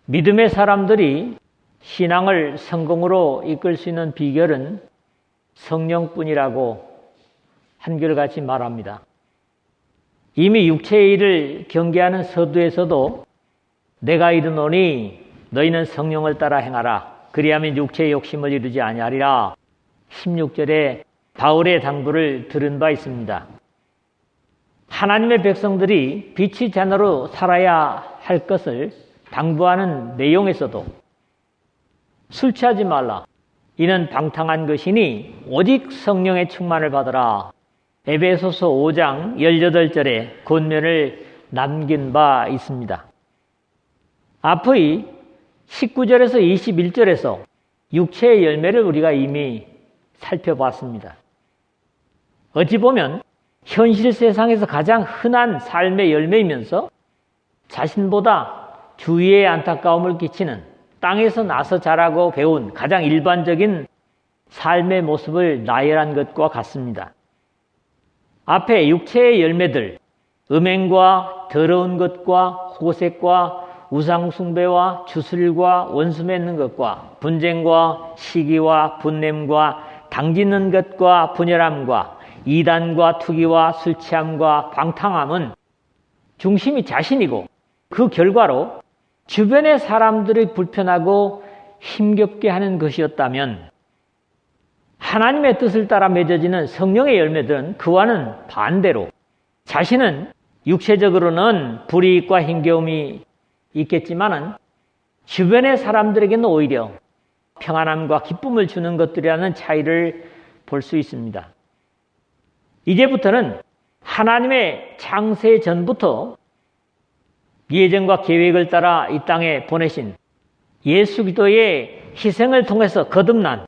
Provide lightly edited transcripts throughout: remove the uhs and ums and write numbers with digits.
믿음의 사람들이 신앙을 성공으로 이끌 수 있는 비결은 성령뿐이라고 한결같이 말합니다. 이미 육체의 일을 경계하는 서두에서도 내가 이르노니 너희는 성령을 따라 행하라. 그리하면 육체의 욕심을 이루지 아니하리라. 16절에 바울의 당부를 들은 바 있습니다. 하나님의 백성들이 빛의 자녀로 살아야 할 것을 당부하는 내용에서도 술 취하지 말라. 이는 방탕한 것이니 오직 성령의 충만을 받으라. 에베소서 5장 18절에 권면을 남긴 바 있습니다. 앞의 19절에서 21절에서 육체의 열매를 우리가 이미 살펴봤습니다. 어찌 보면 현실 세상에서 가장 흔한 삶의 열매이면서 자신보다 주위에 안타까움을 끼치는 땅에서 나서 자라고 배운 가장 일반적인 삶의 모습을 나열한 것과 같습니다. 앞에 육체의 열매들, 음행과 더러운 것과 호색과 우상숭배와 주술과 원수 맺는 것과 분쟁과 시기와 분냄과 당짓는 것과 분열함과 이단과 투기와 술취함과 방탕함은 중심이 자신이고 그 결과로 주변의 사람들이 불편하고 힘겹게 하는 것이었다면 하나님의 뜻을 따라 맺어지는 성령의 열매들은 그와는 반대로 자신은 육체적으로는 불이익과 힘겨움이 있겠지만은 주변의 사람들에게는 오히려 평안함과 기쁨을 주는 것들이라는 차이를 볼 수 있습니다. 이제부터는 하나님의 창세 전부터 예정과 계획을 따라 이 땅에 보내신 예수 그리스도의 희생을 통해서 거듭난,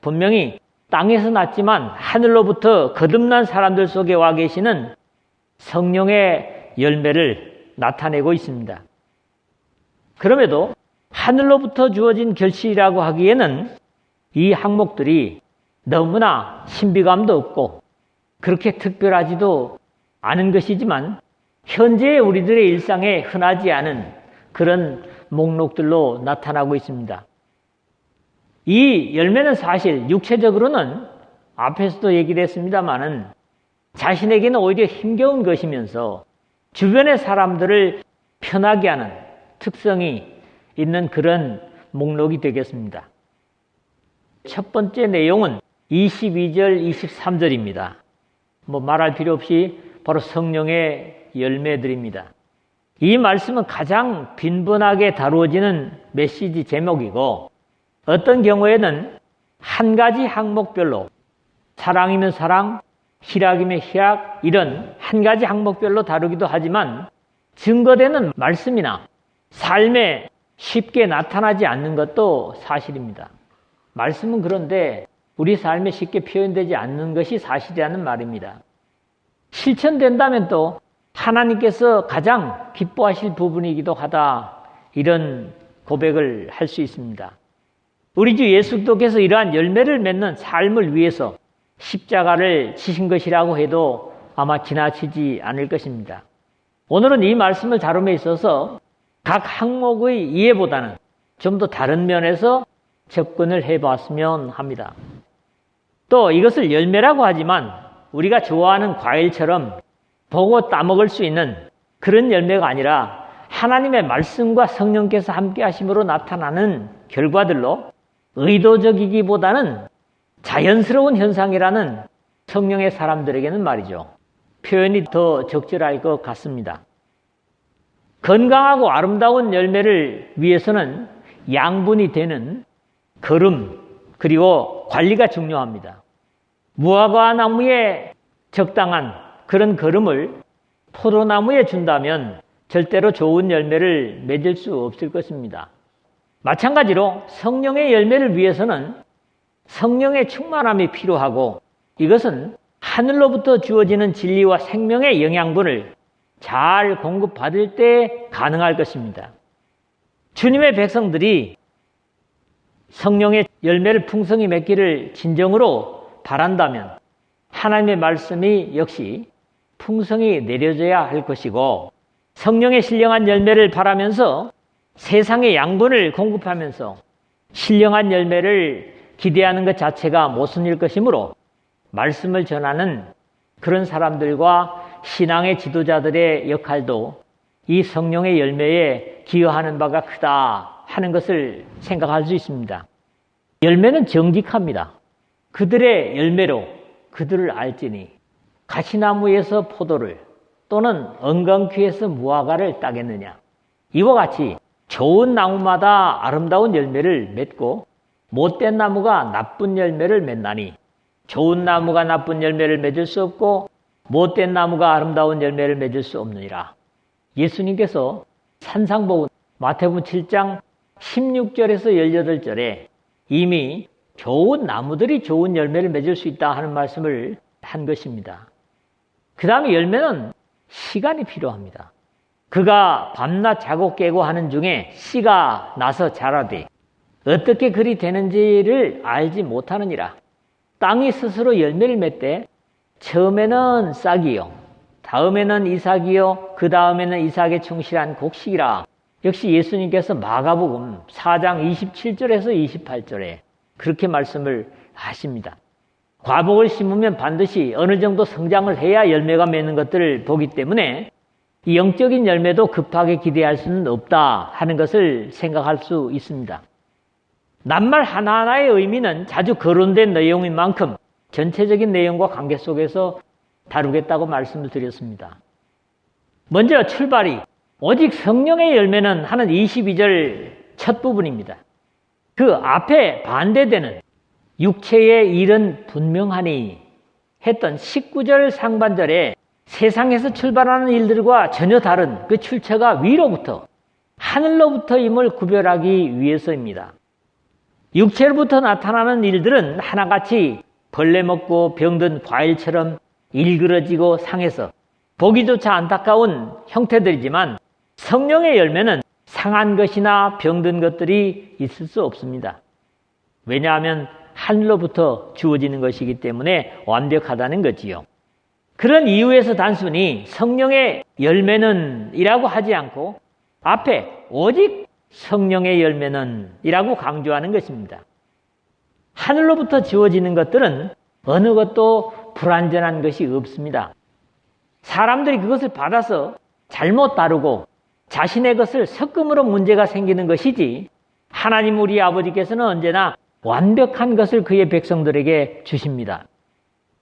분명히 땅에서 났지만 하늘로부터 거듭난 사람들 속에 와 계시는 성령의 열매를 나타내고 있습니다. 그럼에도 하늘로부터 주어진 결실이라고 하기에는 이 항목들이 너무나 신비감도 없고 그렇게 특별하지도 않은 것이지만 현재 우리들의 일상에 흔하지 않은 그런 목록들로 나타나고 있습니다. 이 열매는 사실 육체적으로는 앞에서도 얘기를 했습니다마는 자신에게는 오히려 힘겨운 것이면서 주변의 사람들을 편하게 하는 특성이 있는 그런 목록이 되겠습니다. 첫 번째 내용은 22절, 23절입니다. 말할 필요 없이 바로 성령의 열매들입니다. 이 말씀은 가장 빈번하게 다루어지는 메시지 제목이고 어떤 경우에는 한 가지 항목별로 사랑이면 사랑, 희락이면 희락 이런 한 가지 항목별로 다루기도 하지만 증거되는 말씀이나 삶에 쉽게 나타나지 않는 것도 사실입니다. 말씀은 그런데 우리 삶에 쉽게 표현되지 않는 것이 사실이라는 말입니다. 실천된다면 또 하나님께서 가장 기뻐하실 부분이기도 하다 이런 고백을 할 수 있습니다. 우리 주 예수 그리스도께서 이러한 열매를 맺는 삶을 위해서 십자가를 지신 것이라고 해도 아마 지나치지 않을 것입니다. 오늘은 이 말씀을 다룸에 있어서 각 항목의 이해보다는 좀 더 다른 면에서 접근을 해봤으면 합니다. 또 이것을 열매라고 하지만 우리가 좋아하는 과일처럼 보고 따먹을 수 있는 그런 열매가 아니라 하나님의 말씀과 성령께서 함께 하심으로 나타나는 결과들로 의도적이기보다는 자연스러운 현상이라는 성령의 사람들에게는 말이죠. 표현이 더 적절할 것 같습니다. 건강하고 아름다운 열매를 위해서는 양분이 되는 거름 그리고 관리가 중요합니다. 무화과 나무에 적당한 그런 거름을 포도나무에 준다면 절대로 좋은 열매를 맺을 수 없을 것입니다. 마찬가지로 성령의 열매를 위해서는 성령의 충만함이 필요하고 이것은 하늘로부터 주어지는 진리와 생명의 영양분을 잘 공급받을 때 가능할 것입니다. 주님의 백성들이 성령의 열매를 풍성히 맺기를 진정으로 바란다면 하나님의 말씀이 역시 풍성히 내려져야 할 것이고 성령의 신령한 열매를 바라면서 세상의 양분을 공급하면서 신령한 열매를 기대하는 것 자체가 모순일 것이므로 말씀을 전하는 그런 사람들과 신앙의 지도자들의 역할도 이 성령의 열매에 기여하는 바가 크다 하는 것을 생각할 수 있습니다. 열매는 정직합니다. 그들의 열매로 그들을 알지니 가시나무에서 포도를 또는 엉겅퀴에서 무화과를 따겠느냐. 이와 같이 좋은 나무마다 아름다운 열매를 맺고 못된 나무가 나쁜 열매를 맺나니 좋은 나무가 나쁜 열매를 맺을 수 없고 못된 나무가 아름다운 열매를 맺을 수 없느니라. 예수님께서 산상복음 마태복음 7장 16절에서 18절에 이미 좋은 나무들이 좋은 열매를 맺을 수 있다 하는 말씀을 한 것입니다. 그 다음에 열매는 시간이 필요합니다. 그가 밤낮 자고 깨고 하는 중에 씨가 나서 자라되 어떻게 그리 되는지를 알지 못하느니라. 땅이 스스로 열매를 맺되 처음에는 싹이요 다음에는 이삭이요 그 다음에는 이삭에 충실한 곡식이라. 역시 예수님께서 마가복음 4장 27절에서 28절에 그렇게 말씀을 하십니다. 과복을 심으면 반드시 어느 정도 성장을 해야 열매가 맺는 것들을 보기 때문에 이 영적인 열매도 급하게 기대할 수는 없다 하는 것을 생각할 수 있습니다. 낱말 하나하나의 의미는 자주 거론된 내용인 만큼 전체적인 내용과 관계 속에서 다루겠다고 말씀을 드렸습니다. 먼저 출발이 오직 성령의 열매는 하는 22절 첫 부분입니다. 그 앞에 반대되는 육체의 일은 분명하니 했던 19절 상반절에 세상에서 출발하는 일들과 전혀 다른 그 출처가 위로부터 하늘로부터임을 구별하기 위해서입니다. 육체로부터 나타나는 일들은 하나같이 벌레 먹고 병든 과일처럼 일그러지고 상해서 보기조차 안타까운 형태들이지만 성령의 열매는 상한 것이나 병든 것들이 있을 수 없습니다. 왜냐하면 하늘로부터 주어지는 것이기 때문에 완벽하다는 거지요. 그런 이유에서 단순히 성령의 열매는 이라고 하지 않고 앞에 오직 성령의 열매는 이라고 강조하는 것입니다. 하늘로부터 주어지는 것들은 어느 것도 불완전한 것이 없습니다. 사람들이 그것을 받아서 잘못 다루고 자신의 것을 섞음으로 문제가 생기는 것이지 하나님 우리 아버지께서는 언제나 완벽한 것을 그의 백성들에게 주십니다.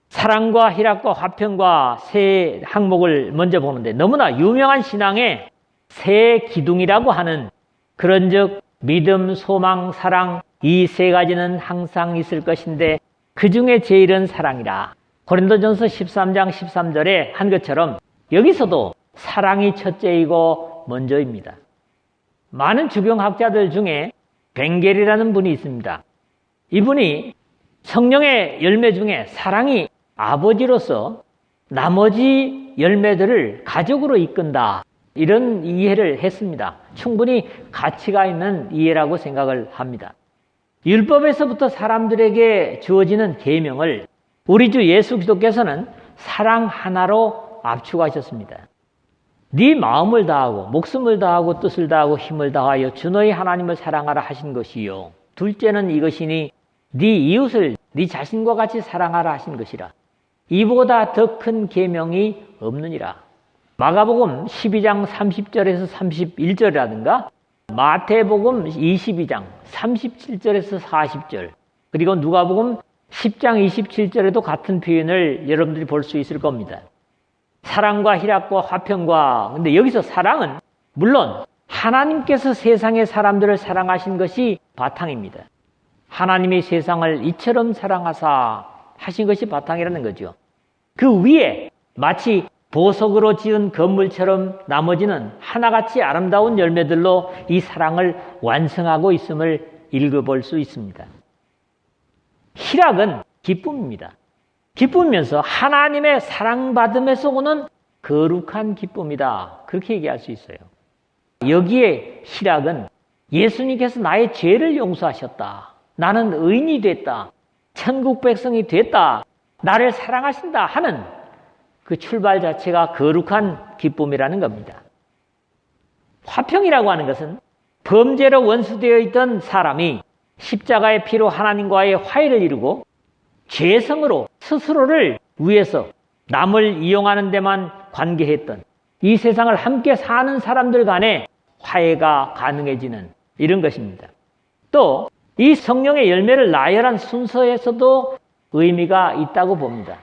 사랑과 희락과 화평과 세 항목을 먼저 보는데 너무나 유명한 신앙의 세 기둥이라고 하는 그런즉 믿음, 소망, 사랑 이 세 가지는 항상 있을 것인데 그 중에 제일은 사랑이라. 고린도전서 13장 13절에 한 것처럼 여기서도 사랑이 첫째이고 먼저입니다. 많은 주경학자들 중에 벵겔이라는 분이 있습니다. 이분이 성령의 열매 중에 사랑이 아버지로서 나머지 열매들을 가족으로 이끈다. 이런 이해를 했습니다. 충분히 가치가 있는 이해라고 생각을 합니다. 율법에서부터 사람들에게 주어지는 계명을 우리 주 예수 그리스도께서는 사랑 하나로 압축하셨습니다. 네 마음을 다하고 목숨을 다하고 뜻을 다하고 힘을 다하여 주 너희 하나님을 사랑하라 하신 것이요. 둘째는 이것이니 네 이웃을 네 자신과 같이 사랑하라 하신 것이라. 이보다 더 큰 계명이 없느니라. 마가복음 12장 30절에서 31절이라든가 마태복음 22장 37절에서 40절 그리고 누가복음 10장 27절에도 같은 표현을 여러분들이 볼 수 있을 겁니다. 사랑과 희락과 화평과 근데 여기서 사랑은 물론 하나님께서 세상의 사람들을 사랑하신 것이 바탕입니다. 하나님이 세상을 이처럼 사랑하사 하신 것이 바탕이라는 거죠. 그 위에 마치 보석으로 지은 건물처럼 나머지는 하나같이 아름다운 열매들로 이 사랑을 완성하고 있음을 읽어볼 수 있습니다. 희락은 기쁨입니다. 기쁨이면서 하나님의 사랑받음에서 오는 거룩한 기쁨이다. 그렇게 얘기할 수 있어요. 여기에 희락은 예수님께서 나의 죄를 용서하셨다. 나는 의인이 됐다. 천국 백성이 됐다. 나를 사랑하신다 하는 그 출발 자체가 거룩한 기쁨이라는 겁니다. 화평이라고 하는 것은 범죄로 원수되어 있던 사람이 십자가의 피로 하나님과의 화해를 이루고 죄성으로 스스로를 위해서 남을 이용하는 데만 관계했던 이 세상을 함께 사는 사람들 간에 화해가 가능해지는 이런 것입니다. 또 이 성령의 열매를 나열한 순서에서도 의미가 있다고 봅니다.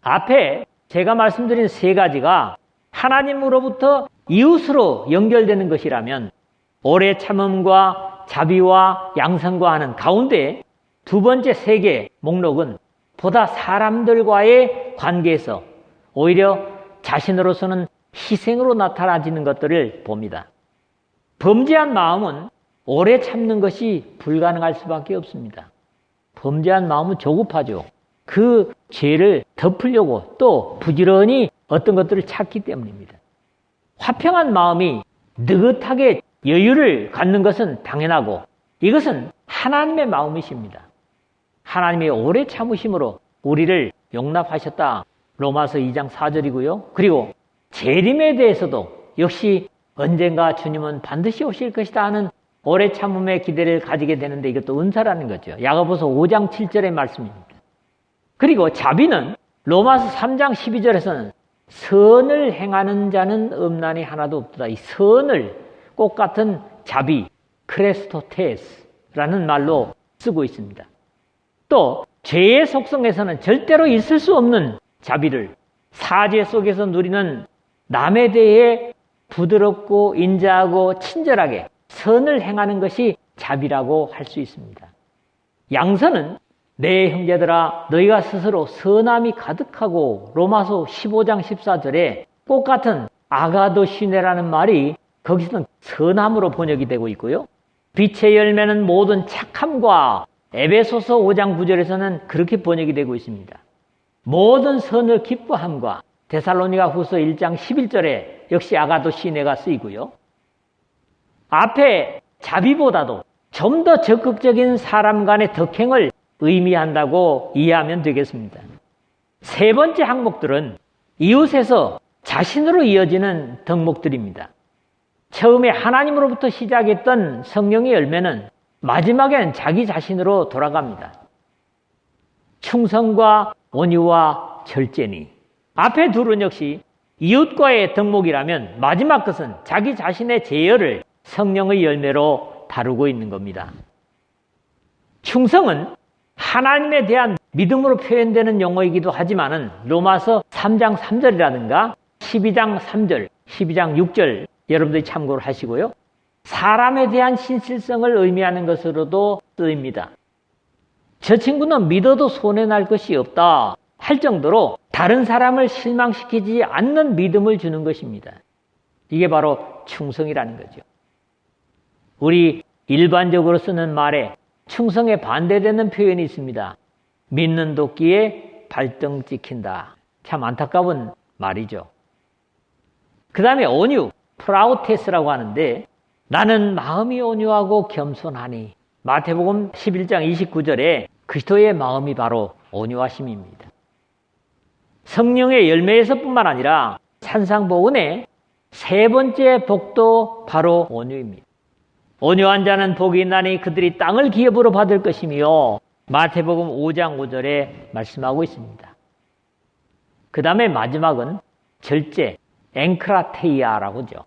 앞에 제가 말씀드린 세 가지가 하나님으로부터 이웃으로 연결되는 것이라면 오래 참음과 자비와 양선과 하는 가운데 두 번째 세 개의 목록은 보다 사람들과의 관계에서 오히려 자신으로서는 희생으로 나타나지는 것들을 봅니다. 범죄한 마음은 오래 참는 것이 불가능할 수밖에 없습니다. 범죄한 마음은 조급하죠. 그 죄를 덮으려고 또 부지런히 어떤 것들을 찾기 때문입니다. 화평한 마음이 느긋하게 여유를 갖는 것은 당연하고 이것은 하나님의 마음이십니다. 하나님의 오래 참으심으로 우리를 용납하셨다. 로마서 2장 4절이고요. 그리고 재림에 대해서도 역시 언젠가 주님은 반드시 오실 것이다 하는 오래 참음의 기대를 가지게 되는데 이것도 은사라는 거죠. 야고보서 5장 7절의 말씀입니다. 그리고 자비는 로마서 3장 12절에서는 선을 행하는 자는 음란이 하나도 없다. 이 선을 꽃 같은 자비, 크레스토테스라는 말로 쓰고 있습니다. 또 죄의 속성에서는 절대로 있을 수 없는 자비를 사죄 속에서 누리는 남에 대해 부드럽고 인자하고 친절하게 선을 행하는 것이 자비라고 할 수 있습니다. 양선은 내 형제들아 너희가 스스로 선함이 가득하고 로마서 15장 14절에 꽃 같은 아가도시네라는 말이 거기서는 선함으로 번역이 되고 있고요. 빛의 열매는 모든 착함과 에베소서 5장 9절에서는 그렇게 번역이 되고 있습니다. 모든 선을 기뻐함과 데살로니가 후서 1장 11절에 역시 아가도시네가 쓰이고요. 앞에 자비보다도 좀 더 적극적인 사람 간의 덕행을 의미한다고 이해하면 되겠습니다. 세 번째 항목들은 이웃에서 자신으로 이어지는 덕목들입니다. 처음에 하나님으로부터 시작했던 성령의 열매는 마지막엔 자기 자신으로 돌아갑니다. 충성과 온유와 절제니. 앞에 둘은 역시 이웃과의 덕목이라면 마지막 것은 자기 자신의 제열을 성령의 열매로 다루고 있는 겁니다. 충성은 하나님에 대한 믿음으로 표현되는 용어이기도 하지만은 로마서 3장 3절이라든가 12장 3절, 12장 6절 여러분들이 참고를 하시고요. 사람에 대한 신실성을 의미하는 것으로도 쓰입니다. 저 친구는 믿어도 손해날 것이 없다 할 정도로 다른 사람을 실망시키지 않는 믿음을 주는 것입니다. 이게 바로 충성이라는 거죠. 우리 일반적으로 쓰는 말에 충성에 반대되는 표현이 있습니다. 믿는 도끼에 발등 찍힌다. 참 안타까운 말이죠. 그 다음에 온유, 프라우테스라고 하는데 나는 마음이 온유하고 겸손하니 마태복음 11장 29절에 그리스도의 마음이 바로 온유하심입니다. 성령의 열매에서뿐만 아니라 산상보훈의 세 번째 복도 바로 온유입니다. 온유한 자는 복이 있나니 그들이 땅을 기업으로 받을 것이며 마태복음 5장 5절에 말씀하고 있습니다. 그 다음에 마지막은 절제, 앵크라테이아라고 하죠.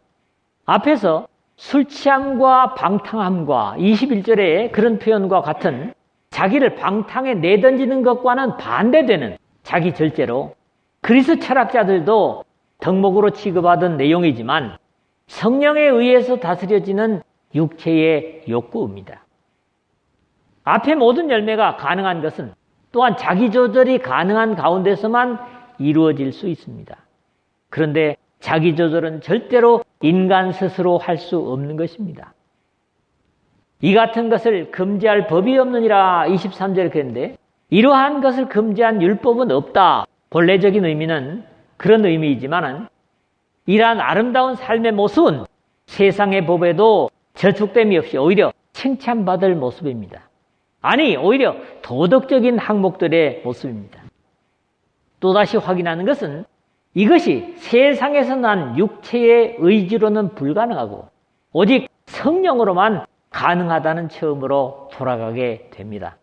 앞에서 술 취함과 방탕함과 21절의 그런 표현과 같은 자기를 방탕에 내던지는 것과는 반대되는 자기 절제로 그리스 철학자들도 덕목으로 취급하던 내용이지만 성령에 의해서 다스려지는 육체의 욕구입니다. 앞에 모든 열매가 가능한 것은 또한 자기 조절이 가능한 가운데서만 이루어질 수 있습니다. 그런데 자기 조절은 절대로 인간 스스로 할 수 없는 것입니다. 이 같은 것을 금지할 법이 없느니라 23절에 그랬는데 이러한 것을 금지한 율법은 없다. 본래적인 의미는 그런 의미이지만은 이러한 아름다운 삶의 모습은 세상의 법에도 저축됨이 없이 오히려 칭찬받을 모습입니다. 아니 오히려 도덕적인 항목들의 모습입니다. 또다시 확인하는 것은 이것이 세상에서 난 육체의 의지로는 불가능하고 오직 성령으로만 가능하다는 처음으로 돌아가게 됩니다.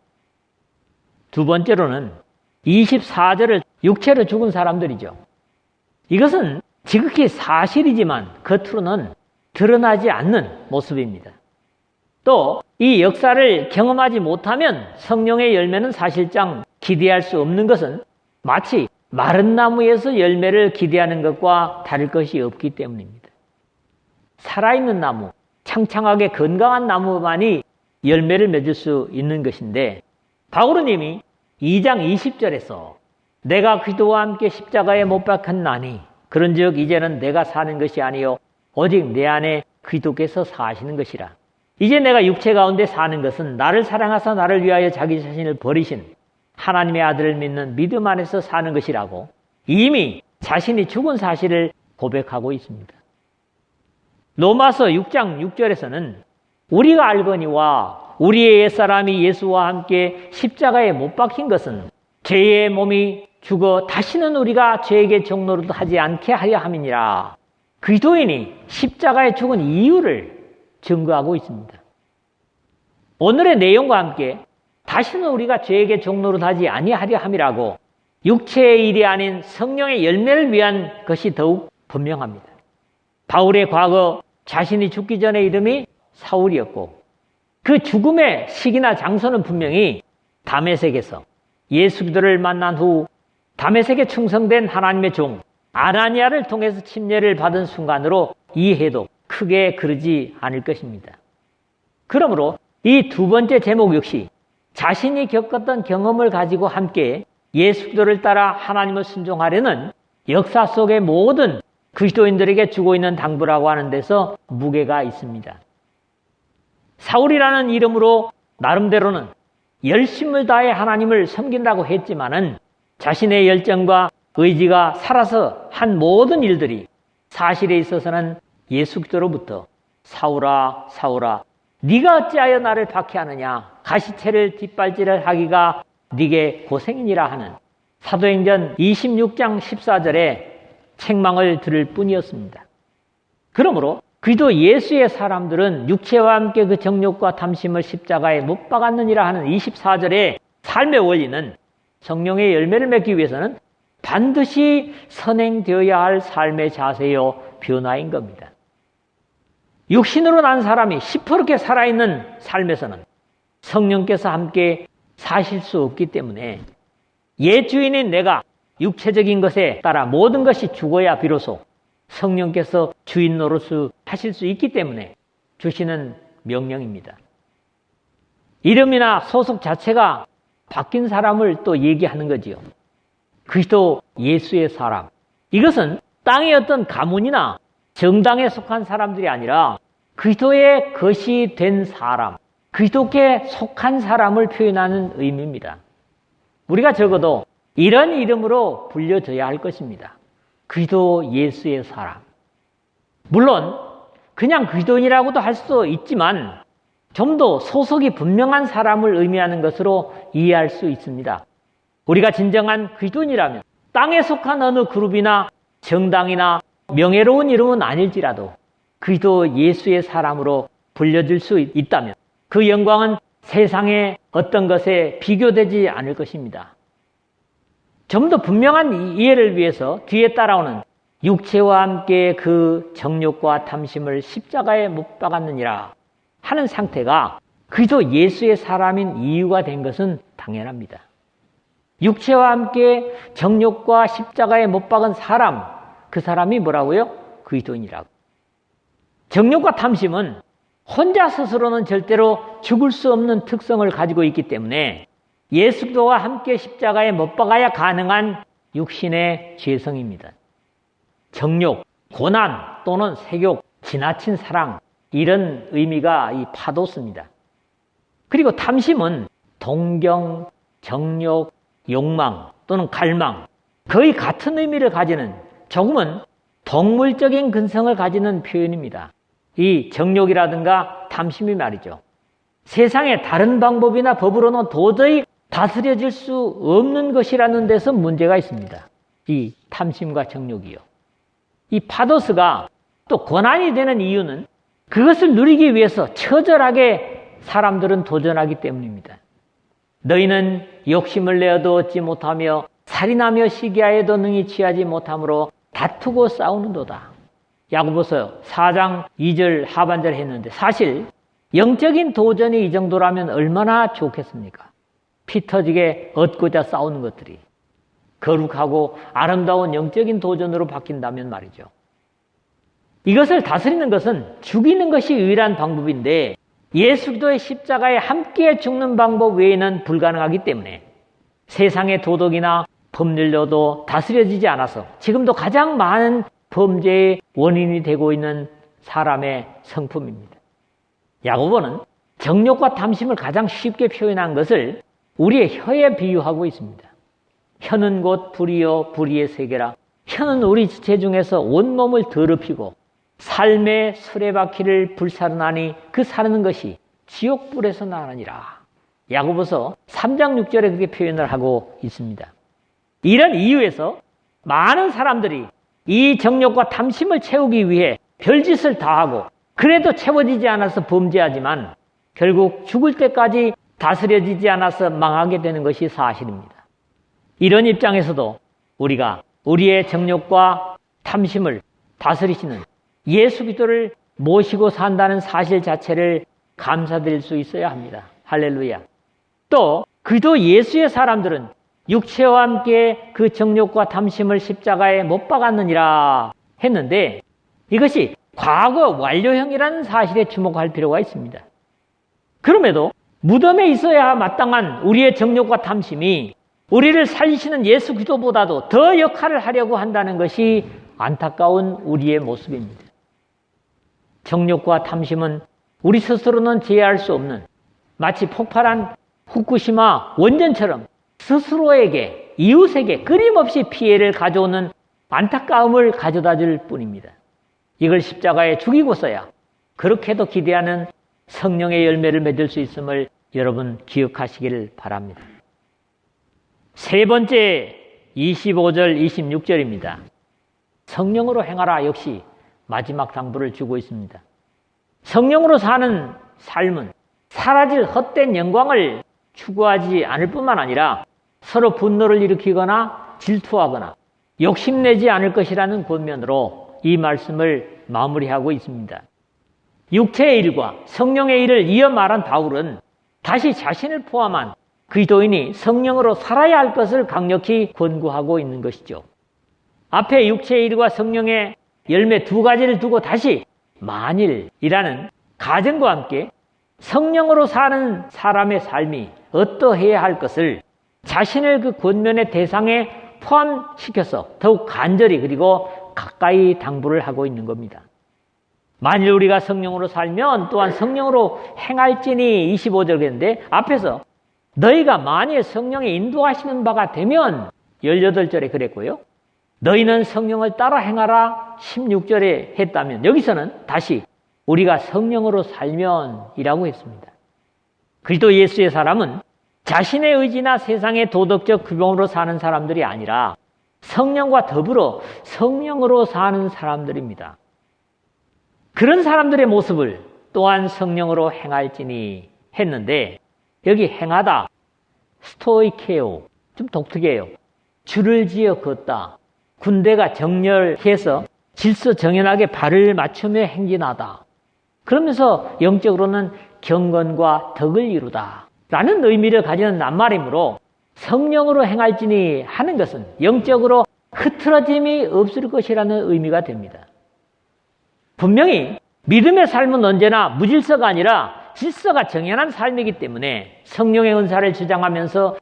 두 번째로는 24절을 육체로 죽은 사람들이죠. 이것은 지극히 사실이지만 겉으로는 드러나지 않는 모습입니다. 또 이 역사를 경험하지 못하면 성령의 열매는 사실상 기대할 수 없는 것은 마치 마른 나무에서 열매를 기대하는 것과 다를 것이 없기 때문입니다. 살아있는 나무, 창창하게 건강한 나무만이 열매를 맺을 수 있는 것인데 바울님이 2장 20절에서 내가 그리스도와 함께 십자가에 못 박혔나니 그런즉 이제는 내가 사는 것이 아니요 오직 내 안에 그리스도께서 사시는 것이라. 이제 내가 육체 가운데 사는 것은 나를 사랑하사 나를 위하여 자기 자신을 버리신 하나님의 아들을 믿는 믿음 안에서 사는 것이라고 이미 자신이 죽은 사실을 고백하고 있습니다. 로마서 6장 6절에서는 우리가 알거니와 우리의 옛사람이 예수와 함께 십자가에 못 박힌 것은 죄의 몸이 죽어 다시는 우리가 죄에게 종노릇 하지 않게 하려 함이니라. 그리스도인이 십자가에 죽은 이유를 증거하고 있습니다. 오늘의 내용과 함께 다시는 우리가 죄에게 종노릇 하지 아니하려 함이라고 육체의 일이 아닌 성령의 열매를 위한 것이 더욱 분명합니다. 바울의 과거 자신이 죽기 전의 이름이 사울이었고 그 죽음의 시기나 장소는 분명히 다메섹에서 예수 그리스도를 만난 후 다메섹에 충성된 하나님의 종 아나니아를 통해서 침례를 받은 순간으로 이해해도 크게 그르지 않을 것입니다. 그러므로 이 두 번째 제목 역시 자신이 겪었던 경험을 가지고 함께 예수 그리스도를 따라 하나님을 순종하려는 역사 속의 모든 그리스도인들에게 주고 있는 당부라고 하는 데서 무게가 있습니다. 사울이라는 이름으로 나름대로는 열심을 다해 하나님을 섬긴다고 했지만은 자신의 열정과 의지가 살아서 한 모든 일들이 사실에 있어서는 예수 그리스도로부터 사울아 사울아 네가 어찌하여 나를 박해하느냐 가시체를 뒷발질을 하기가 네게 고생이니라 하는 사도행전 26장 14절에 책망을 들을 뿐이었습니다. 그러므로 그리스도 예수의 사람들은 육체와 함께 그 정욕과 탐심을 십자가에 못 박았느니라 하는 24절의 삶의 원리는 성령의 열매를 맺기 위해서는 반드시 선행되어야 할 삶의 자세요 변화인 겁니다. 육신으로 난 사람이 시퍼렇게 살아있는 삶에서는 성령께서 함께 사실 수 없기 때문에 옛 주인인 내가 육체적인 것에 따라 모든 것이 죽어야 비로소 성령께서 주인 노릇을 하실 수 있기 때문에 주시는 명령입니다. 이름이나 소속 자체가 바뀐 사람을 또 얘기하는 거지요. 그리스도 예수의 사람. 이것은 땅의 어떤 가문이나 정당에 속한 사람들이 아니라 그리스도의 것이 된 사람, 그리스도께 속한 사람을 표현하는 의미입니다. 우리가 적어도 이런 이름으로 불려져야 할 것입니다. 그리스도 예수의 사람. 물론 그냥 그리스도인이라고도 할 수도 있지만 좀 더 소속이 분명한 사람을 의미하는 것으로 이해할 수 있습니다. 우리가 진정한 그리스도인이라면 땅에 속한 어느 그룹이나 정당이나 명예로운 이름은 아닐지라도 그리스도 예수의 사람으로 불려질 수 있다면 그 영광은 세상의 어떤 것에 비교되지 않을 것입니다. 좀 더 분명한 이해를 위해서 뒤에 따라오는 육체와 함께 그 정욕과 탐심을 십자가에 못 박았느니라 하는 상태가 그리스도 예수의 사람인 이유가 된 것은 당연합니다. 육체와 함께 정욕과 십자가에 못 박은 사람, 그 사람이 뭐라고요? 그리스도인이라고. 정욕과 탐심은 혼자 스스로는 절대로 죽을 수 없는 특성을 가지고 있기 때문에 예수 그리스도와 함께 십자가에 못 박아야 가능한 육신의 죄성입니다. 정욕, 고난 또는 색욕, 지나친 사랑 이런 의미가 이 파도스입니다. 그리고 탐심은 동경, 정욕, 욕망 또는 갈망 거의 같은 의미를 가지는 조금은 동물적인 근성을 가지는 표현입니다. 이 정욕이라든가 탐심이 말이죠. 세상의 다른 방법이나 법으로는 도저히 다스려질 수 없는 것이라는 데서 문제가 있습니다. 이 탐심과 정욕이요. 이 파도스가 또 고난이 되는 이유는 그것을 누리기 위해서 처절하게 사람들은 도전하기 때문입니다. 너희는 욕심을 내어도 얻지 못하며 살인하며 시기하여도 능히 취하지 못하므로 다투고 싸우는도다. 야고보서 4장 2절 하반절 했는데 사실 영적인 도전이 이 정도라면 얼마나 좋겠습니까? 피 터지게 얻고자 싸우는 것들이 거룩하고 아름다운 영적인 도전으로 바뀐다면 말이죠. 이것을 다스리는 것은 죽이는 것이 유일한 방법인데 예수 그리스도의 십자가에 함께 죽는 방법 외에는 불가능하기 때문에 세상의 도덕이나 법률로도 다스려지지 않아서 지금도 가장 많은 범죄의 원인이 되고 있는 사람의 성품입니다. 야고보는 정욕과 탐심을 가장 쉽게 표현한 것을 우리의 혀에 비유하고 있습니다. 혀는 곧 불이요 불의의 세계라. 혀는 우리 지체 중에서 온몸을 더럽히고 삶의 수레바퀴를 불사르나니 그 사르는 것이 지옥불에서 나느니라. 야고보서 3장 6절에 그렇게 표현을 하고 있습니다. 이런 이유에서 많은 사람들이 이 정욕과 탐심을 채우기 위해 별짓을 다 하고 그래도 채워지지 않아서 범죄하지만 결국 죽을 때까지 다스려지지 않아서 망하게 되는 것이 사실입니다. 이런 입장에서도 우리가 우리의 정욕과 탐심을 다스리시는 예수 그리스도를 모시고 산다는 사실 자체를 감사드릴 수 있어야 합니다. 할렐루야. 또 그도 예수의 사람들은 육체와 함께 그 정욕과 탐심을 십자가에 못 박았느니라 했는데 이것이 과거 완료형이라는 사실에 주목할 필요가 있습니다. 그럼에도 무덤에 있어야 마땅한 우리의 정욕과 탐심이 우리를 살리시는 예수 그리스도보다도 더 역할을 하려고 한다는 것이 안타까운 우리의 모습입니다. 정욕과 탐심은 우리 스스로는 제어할 수 없는 마치 폭발한 후쿠시마 원전처럼 스스로에게 이웃에게 끊임없이 피해를 가져오는 안타까움을 가져다 줄 뿐입니다. 이걸 십자가에 죽이고서야 그렇게도 기대하는 성령의 열매를 맺을 수 있음을 여러분 기억하시기를 바랍니다. 세 번째 25절 26절입니다. 성령으로 행하라 역시 마지막 당부를 주고 있습니다. 성령으로 사는 삶은 사라질 헛된 영광을 추구하지 않을 뿐만 아니라 서로 분노를 일으키거나 질투하거나 욕심내지 않을 것이라는 권면으로 이 말씀을 마무리하고 있습니다. 육체의 일과 성령의 일을 이어 말한 바울은 다시 자신을 포함한 그리스도인이 성령으로 살아야 할 것을 강력히 권고하고 있는 것이죠. 앞에 육체의 일과 성령의 열매 두 가지를 두고 다시 만일이라는 가정과 함께 성령으로 사는 사람의 삶이 어떠해야 할 것을 자신을 그 권면의 대상에 포함시켜서 더욱 간절히 그리고 가까이 당부를 하고 있는 겁니다. 만일 우리가 성령으로 살면 또한 성령으로 행할지니 25절 그랬는데 앞에서 너희가 만일 성령의 인도하시는 바가 되면 18절에 그랬고요. 너희는 성령을 따라 행하라 16절에 했다면 여기서는 다시 우리가 성령으로 살면 이라고 했습니다. 그리스도 예수의 사람은 자신의 의지나 세상의 도덕적 규범으로 사는 사람들이 아니라 성령과 더불어 성령으로 사는 사람들입니다. 그런 사람들의 모습을 또한 성령으로 행할지니 했는데 여기 행하다, 스토이케오, 좀 독특해요. 줄을 지어 걷다, 군대가 정렬해서 질서 정연하게 발을 맞추며 행진하다. 그러면서 영적으로는 경건과 덕을 이루다 라는 의미를 가지는 낱말이므로 성령으로 행할지니 하는 것은 영적으로 흐트러짐이 없을 것이라는 의미가 됩니다. 분명히 믿음의 삶은 언제나 무질서가 아니라 질서가 정연한 삶이기 때문에 성령의 은사를 주장하면서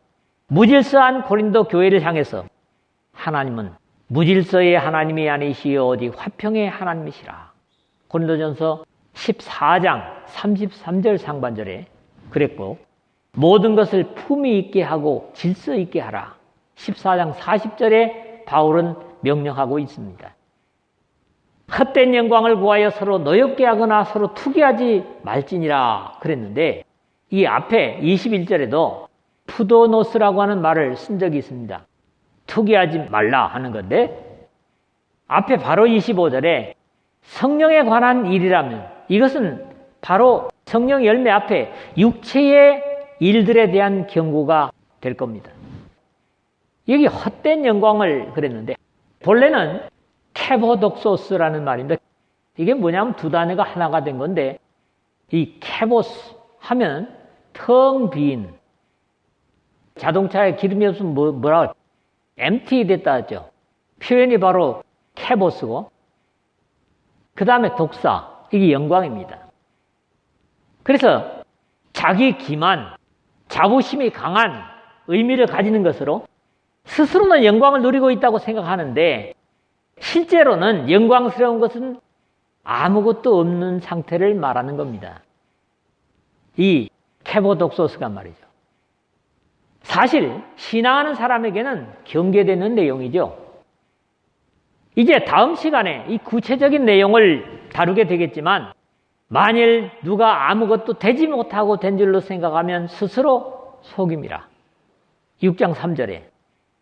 무질서한 고린도 교회를 향해서 하나님은 무질서의 하나님이 아니시오 오직 화평의 하나님이시라. 고린도전서 14장 33절 상반절에 그랬고 모든 것을 품위 있게 하고 질서 있게 하라. 14장 40절에 바울은 명령하고 있습니다. 헛된 영광을 구하여 서로 노엽게 하거나 서로 투기하지 말지니라 그랬는데 이 앞에 21절에도 푸도노스라고 하는 말을 쓴 적이 있습니다. 투기하지 말라 하는 건데 앞에 바로 25절에 성령에 관한 일이라면 이것은 바로 성령 열매 앞에 육체의 일들에 대한 경고가 될 겁니다. 여기 헛된 영광을 그랬는데 본래는 케보독소스라는 말입니다. 이게 뭐냐면 두 단어가 하나가 된 건데 이 케보스 하면 텅 빈, 자동차에 기름이 없으면 뭐라 empty 됐다 하죠. 표현이 바로 케보스고 그 다음에 독사, 이게 영광입니다. 그래서 자기 기만, 자부심이 강한 의미를 가지는 것으로 스스로는 영광을 누리고 있다고 생각하는데 실제로는 영광스러운 것은 아무것도 없는 상태를 말하는 겁니다. 이 케보독소스가 말이죠. 사실 신앙하는 사람에게는 경계되는 내용이죠. 이제 다음 시간에 이 구체적인 내용을 다루게 되겠지만 만일 누가 아무것도 되지 못하고 된 줄로 생각하면 스스로 속임이라. 6장 3절에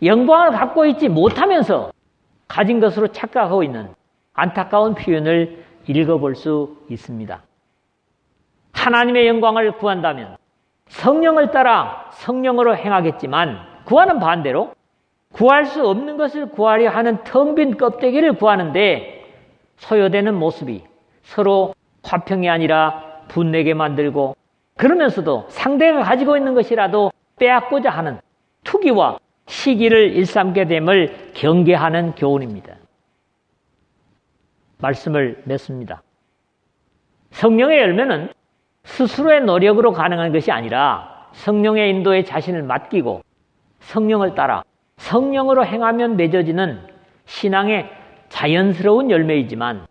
영광을 갖고 있지 못하면서 가진 것으로 착각하고 있는 안타까운 표현을 읽어볼 수 있습니다. 하나님의 영광을 구한다면 성령을 따라 성령으로 행하겠지만 구하는 반대로 구할 수 없는 것을 구하려 하는 텅 빈 껍데기를 구하는데 소요되는 모습이 서로 화평이 아니라 분내게 만들고 그러면서도 상대가 가지고 있는 것이라도 빼앗고자 하는 투기와 시기를 일삼게 됨을 경계하는 교훈입니다. 말씀을 맺습니다. 성령의 열매는 스스로의 노력으로 가능한 것이 아니라 성령의 인도에 자신을 맡기고 성령을 따라 성령으로 행하면 맺어지는 신앙의 자연스러운 열매이지만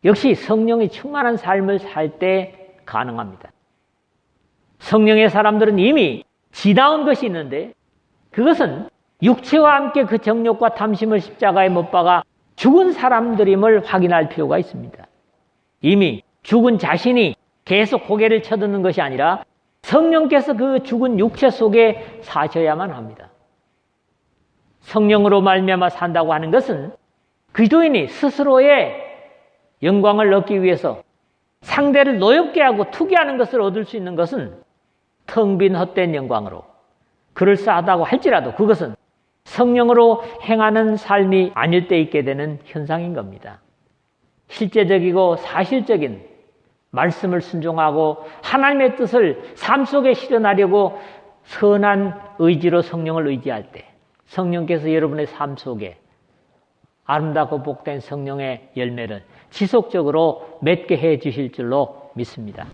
역시 성령이 충만한 삶을 살 때 가능합니다. 성령의 사람들은 이미 지다운 것이 있는데 그것은 육체와 함께 그 정욕과 탐심을 십자가에 못 박아 죽은 사람들임을 확인할 필요가 있습니다. 이미 죽은 자신이 계속 고개를 쳐드는 것이 아니라 성령께서 그 죽은 육체 속에 사셔야만 합니다. 성령으로 말미암아 산다고 하는 것은 그리스도인이 스스로의 영광을 얻기 위해서 상대를 노엽게 하고 투기하는 것을 얻을 수 있는 것은 텅 빈 헛된 영광으로 그럴싸하다고 할지라도 그것은 성령으로 행하는 삶이 아닐 때 있게 되는 현상인 겁니다. 실제적이고 사실적인 말씀을 순종하고 하나님의 뜻을 삶 속에 실현하려고 선한 의지로 성령을 의지할 때 성령께서 여러분의 삶 속에 아름답고 복된 성령의 열매를 지속적으로 맺게 해 주실 줄로 믿습니다.